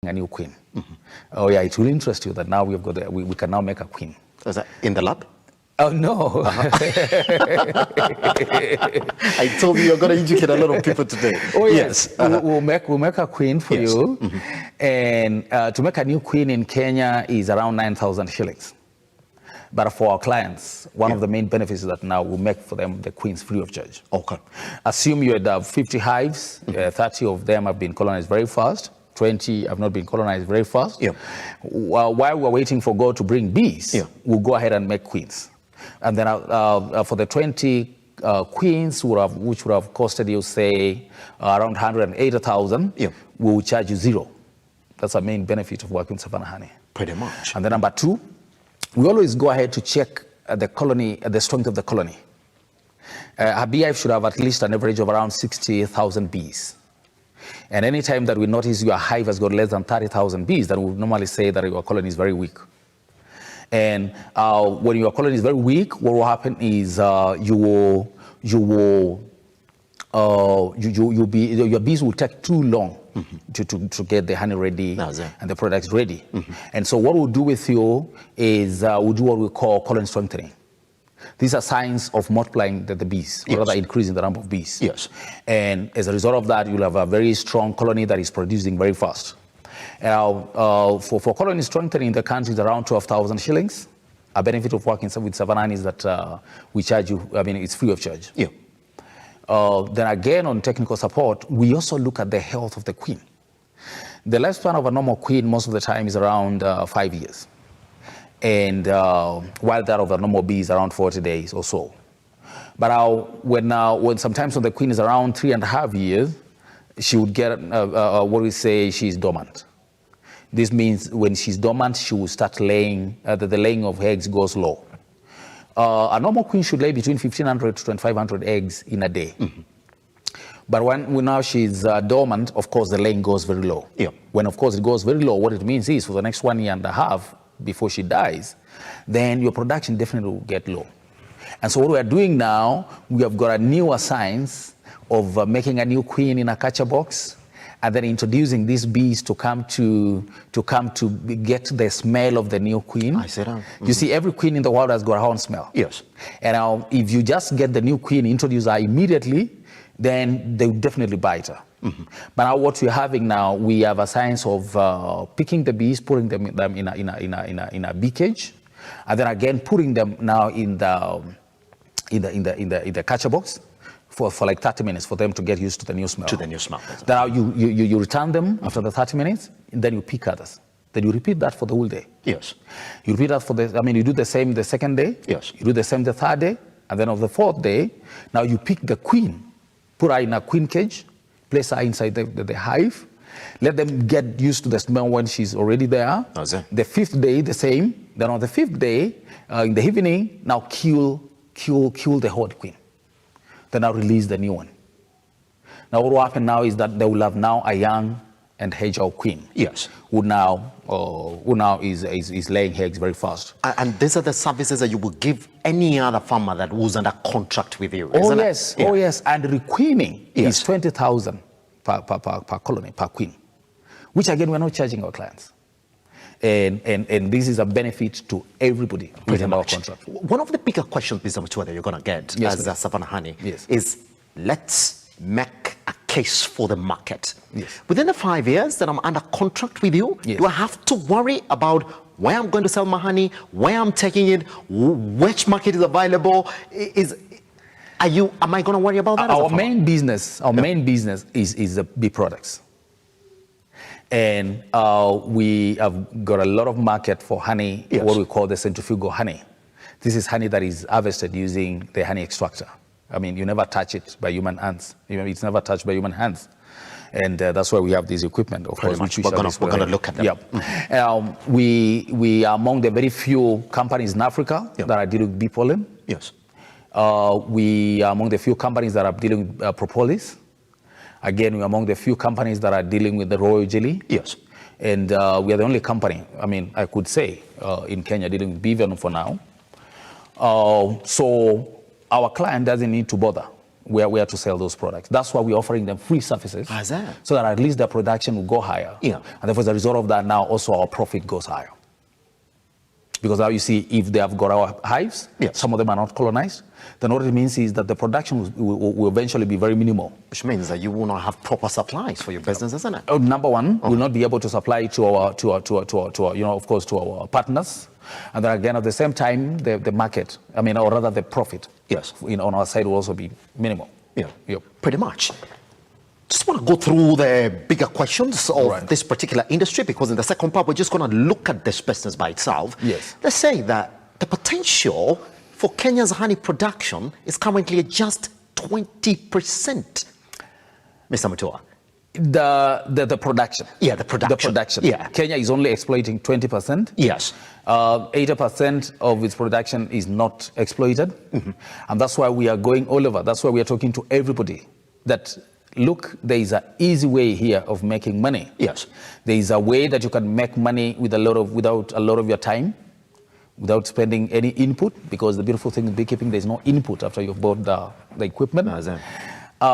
a new queen. Oh yeah, it will interest you that now we've got we can now make a queen. Is that in the lab? Oh no! I told you you're going to educate a lot of people today. Oh yes, we'll make a queen for you, and to make a new queen in Kenya is around 9,000 shillings. But for our clients, one of the main benefits is that now we make for them the queens free of charge. Okay. Assume you had 50 hives, 30 of them have been colonized very fast. 20 have not been colonized very fast. While we're waiting for God to bring bees, we'll go ahead and make queens. And then for the 20 queens, which would have costed you, say, around 180,000, we will charge you zero. That's the main benefit of working with Savannah Honey. Pretty much. And then number two, we always go ahead to check the colony, the strength of the colony. A beehive should have at least an average of around 60,000 bees. And anytime that we notice your hive has got less than 30,000 bees, then we would normally say that your colony is very weak. And when your colony is very weak, what will happen is your bees will take too long to get the honey ready and the products ready. And so what we'll do with you is we'll do what we call colony strengthening. These are signs of multiplying the bees, or rather increasing the number of bees. And as a result of that, you'll have a very strong colony that is producing very fast. For colony strengthening in the country is around 12,000 shillings. A benefit of working with Savannah is that we charge you, I mean, it's free of charge. Then again, on technical support, we also look at the health of the queen. The lifespan of a normal queen most of the time is around 5 years. And while that of a normal bee is around 40 days or so. But when sometimes when the queen is around 3.5 years, she would get what we say she's dormant. This means when she's dormant, she will start laying, the laying of eggs goes low. A normal queen should lay between 1,500 to 2,500 eggs in a day. But when now she's dormant, of course, the laying goes very low. When, of course, it goes very low, what it means is for the next 1.5 years before she dies, then your production definitely will get low. And so what we are doing now, we have got a newer science of making a new queen in a catcher box, and then introducing these bees to come to get the smell of the new queen. I see that. You see, every queen in the world has got her own smell. And now, if you just get the new queen, introduce her immediately, then they will definitely bite her. But now what we're having now, we have a science of picking the bees, putting them in a bee cage, and then again putting them now in the catcher box for like 30 minutes for them to get used to the new smell. Now you return them after the 30 minutes, and then you pick others. Then you repeat that for the whole day. You repeat that you do the same the second day. You do the same the third day, and then on the fourth day, now you pick the queen, put her in a queen cage, place her inside the hive, let them get used to the smell when she's already there. The fifth day, the same. Then on the fifth day, in the evening, now kill the old queen. Then I'll release the new one. Now what will happen now is that they will have now a young and hedgehog queen. Who now is laying eggs very fast. And these are the services that you will give any other farmer that was under contract with you. Oh yes. And requeening is 20,000 per colony, per queen, which again we're not charging our clients. And this is a benefit to everybody within our contract. One of the bigger questions, Mr. Mutua, that you're going to get as a Savannah Honey is, let's make a case for the market. Within the 5 years that I'm under contract with you, do I have to worry about where I'm going to sell my honey, where I'm taking it, which market is available? Am I going to worry about that? Our main business is the bee products. And we have got a lot of market for honey, what we call the centrifugal honey. This is honey that is harvested using the honey extractor. I mean, you never touch it by human hands. It's never touched by human hands. And that's why we have this equipment, of course. We're going to look at them. We are among the very few companies in Africa that are dealing with bee pollen. We are among the few companies that are dealing with propolis. Again, we're among the few companies that are dealing with the royal jelly. And we are the only company, I could say, in Kenya dealing with bee venom for now. So our client doesn't need to bother where to sell those products. That's why we're offering them free services, so that at least their production will go higher. And therefore, as a result of that, now also our profit goes higher. Because now you see, if they have got our hives, some of them are not colonized, then what it means is that the production will eventually be very minimal. Which means that you will not have proper supplies for your business, isn't it? Number one, we'll not be able to supply to our of course, to our partners. And then again, at the same time, the market, or rather the profit, on our side will also be minimal. Pretty much. Just want to go through the bigger questions of this particular industry, because in the second part, we're just going to look at this business by itself. Let's say that the potential for Kenya's honey production is currently at just 20%. Mr. Mutua. The production. The production. Kenya is only exploiting 20%. 80% of its production is not exploited. And that's why we are going all over. That's why we are talking to everybody that, look, there is an easy way here of making money. There is a way that you can make money without a lot of your time, without spending any input, because the beautiful thing in beekeeping, there's no input after you've bought the equipment. You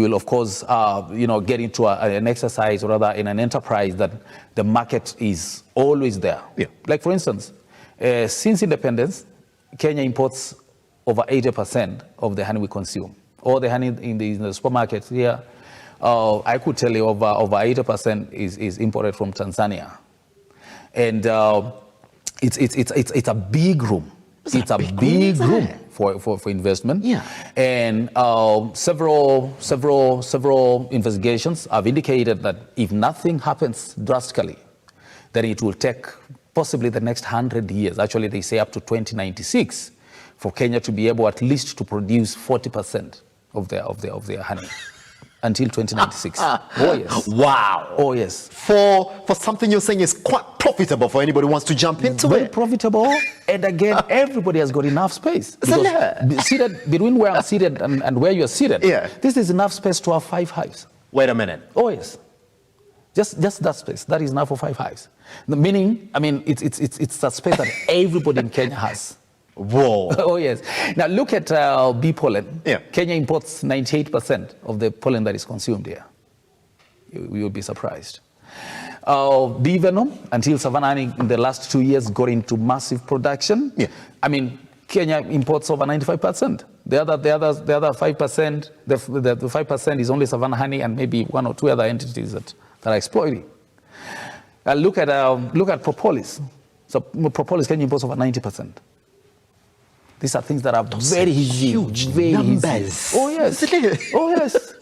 will of course get into an exercise, or rather in an enterprise that the market is always there. Like for instance, since independence, Kenya imports over 80% of the honey we consume. All the honey in the supermarkets here, I could tell you over 80% is imported from Tanzania. And it's a big room. It's a big room for investment. And several investigations have indicated that if nothing happens drastically, then it will take possibly the next 100 years. Actually, they say up to 2096 for Kenya to be able at least to produce 40% of their honey until 2096. Oh yes. Wow. Oh yes. For something you're saying is quite profitable for anybody who wants to jump into Very profitable, and again, everybody has got enough space. Seated between where I'm seated and where you're seated, this is enough space to have 5 hives. Wait a minute. Oh yes. Just that space. That is enough for 5 hives. Meaning, it's that space that everybody in Kenya has. Whoa. Oh yes. Now look at bee pollen. Kenya imports 98% of the pollen that is consumed here. You will be surprised. Bee venom, until Savannah honey in the last 2 years got into massive production. Kenya imports over 95%. The other 5%, the 5% is only Savannah honey and maybe 1 or 2 other entities that are exploiting. Look at propolis. So propolis, Kenya imports over 90%. These are things that are very easy, huge very numbers. Easy. Oh yes, oh yes,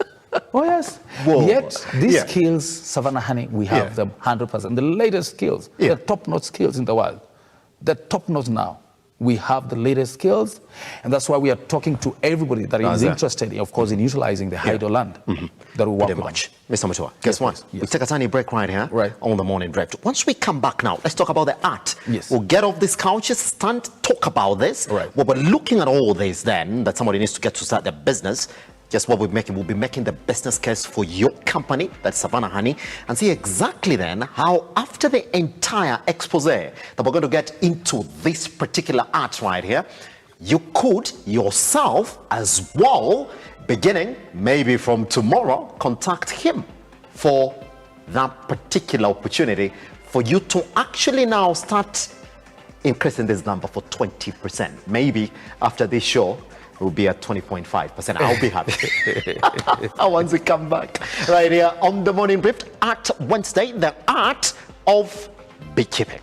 oh yes. Whoa. Yet these skills, Savannah honey, we have them 100%. The latest skills, the top-notch skills in the world. The top-notch now. We have the latest skills, and that's why we are talking to everybody that is interested, of course, in utilizing the hydro land that we work with. Mr. Mutua, guess what? We'll take a tiny break right here on the morning drift. Once we come back now, let's talk about the art. We'll get off these couches, stand, talk about this. Well, we're looking at all this then, that somebody needs to get to start their business. Just what we'll be making the business case for your company, that's Savannah Honey, and see exactly then how after the entire expose that we're going to get into this particular art right here, you could yourself as well, beginning maybe from tomorrow, contact him for that particular opportunity for you to actually now start increasing this number for 20%. Maybe after this show, will be at 20.5%. I'll be happy. Once we come back right here on the Morning Brief, Art Wednesday, the art of beekeeping.